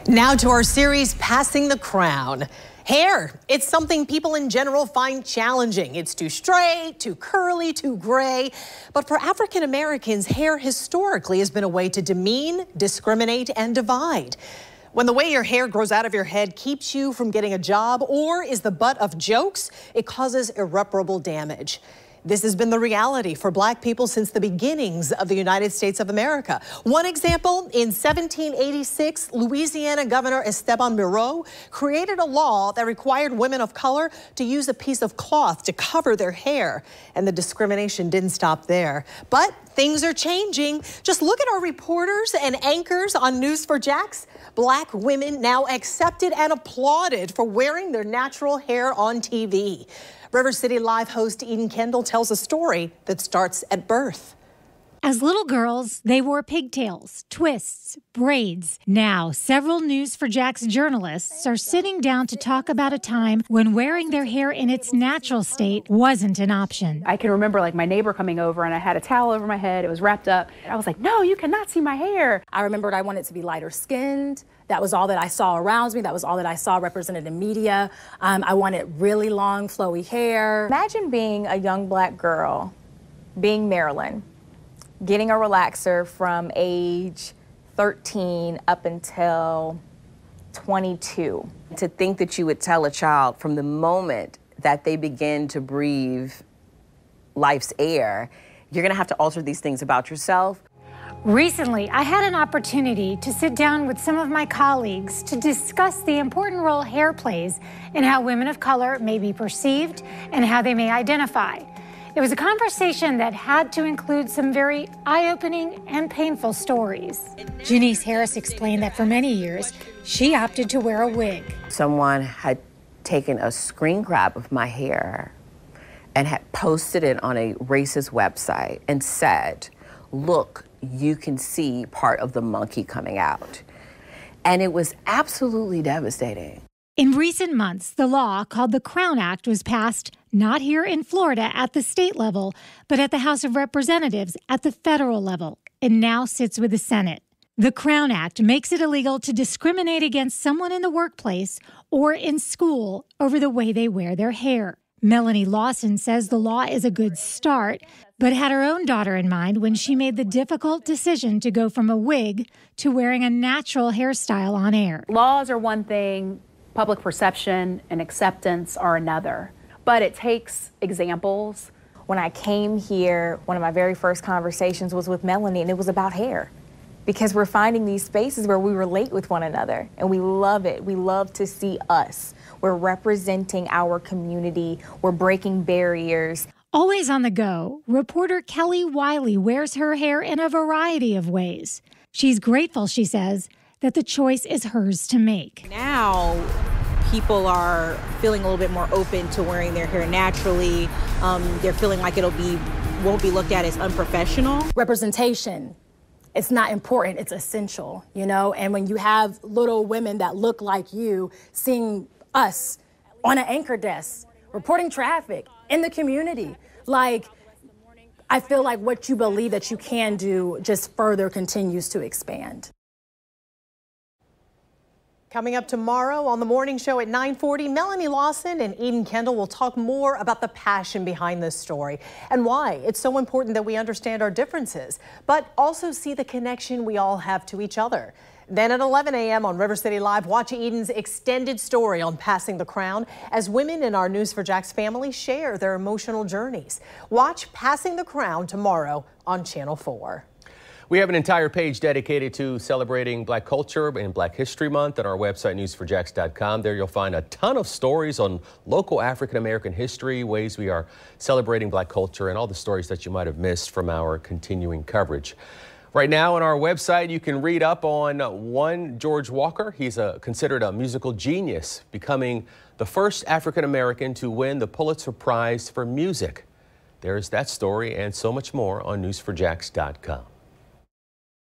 Now to our series, Passing the Crown. Hair, it's something people in general find challenging. It's too straight, too curly, too gray. But for African Americans, hair historically has been a way to demean, discriminate, and divide. When the way your hair grows out of your head keeps you from getting a job or is the butt of jokes, it causes irreparable damage. This has been the reality for Black people since the beginnings of the United States of America. One example, in 1786, Louisiana Governor Esteban Miro created a law that required women of color to use a piece of cloth to cover their hair. And the discrimination didn't stop there. But things are changing. Just look at our reporters and anchors on News4Jax. Black women now accepted and applauded for wearing their natural hair on TV. River City Live host Eden Kendell tells a story that starts at birth. As little girls, they wore pigtails, twists, braids. Now, several News4Jax journalists are sitting down to talk about a time when wearing their hair in its natural state wasn't an option. I can remember my neighbor coming over and I had a towel over my head. It was wrapped up. I was like, no, you cannot see my hair. I remembered I wanted to be lighter skinned. That was all that I saw around me. That was all that I saw represented in media. I wanted really long, flowy hair. Imagine being a young Black girl, being Marilyn, getting a relaxer from age 13 up until 22. To think that you would tell a child from the moment that they begin to breathe life's air, you're gonna have to alter these things about yourself. Recently, I had an opportunity to sit down with some of my colleagues to discuss the important role hair plays in how women of color may be perceived and how they may identify. It was a conversation that had to include some very eye-opening and painful stories. Janice Harris explained that for many years, she opted to wear a wig. Someone had taken a screen grab of my hair and had posted it on a racist website and said, look, you can see part of the monkey coming out. And it was absolutely devastating. In recent months, the law called the Crown Act was passed not here in Florida at the state level, but at the House of Representatives at the federal level. It now sits with the Senate. The Crown Act makes it illegal to discriminate against someone in the workplace or in school over the way they wear their hair. Melanie Lawson says the law is a good start, but had her own daughter in mind when she made the difficult decision to go from a wig to wearing a natural hairstyle on air. Laws are one thing, public perception and acceptance are another. But it takes examples. When I came here, one of my very first conversations was with Melanie, and it was about hair. Because we're finding these spaces where we relate with one another, and we love it. We love to see us. We're representing our community. We're breaking barriers. Always on the go, reporter Kelly Wiley wears her hair in a variety of ways. She's grateful, she says, that the choice is hers to make. Now, people are feeling a little bit more open to wearing their hair naturally. They're feeling like won't be looked at as unprofessional. Representation, it's not important, it's essential, you know? And when you have little women that look like you, seeing us on an anchor desk, reporting traffic in the community, I feel like what you believe that you can do just further continues to expand. Coming up tomorrow on the morning show at 9:40, Melanie Lawson and Eden Kendell will talk more about the passion behind this story and why it's so important that we understand our differences, but also see the connection we all have to each other. Then at 11 a.m. on River City Live, watch Eden's extended story on Passing the Crown as women in our News4Jax family share their emotional journeys. Watch Passing the Crown tomorrow on Channel 4. We have an entire page dedicated to celebrating Black culture and Black History Month at our website, News4Jax.com. There you'll find a ton of stories on local African-American history, ways we are celebrating Black culture, and all the stories that you might have missed from our continuing coverage. Right now on our website, you can read up on one George Walker. He's considered a musical genius, becoming the first African-American to win the Pulitzer Prize for music. There's that story and so much more on News4Jax.com.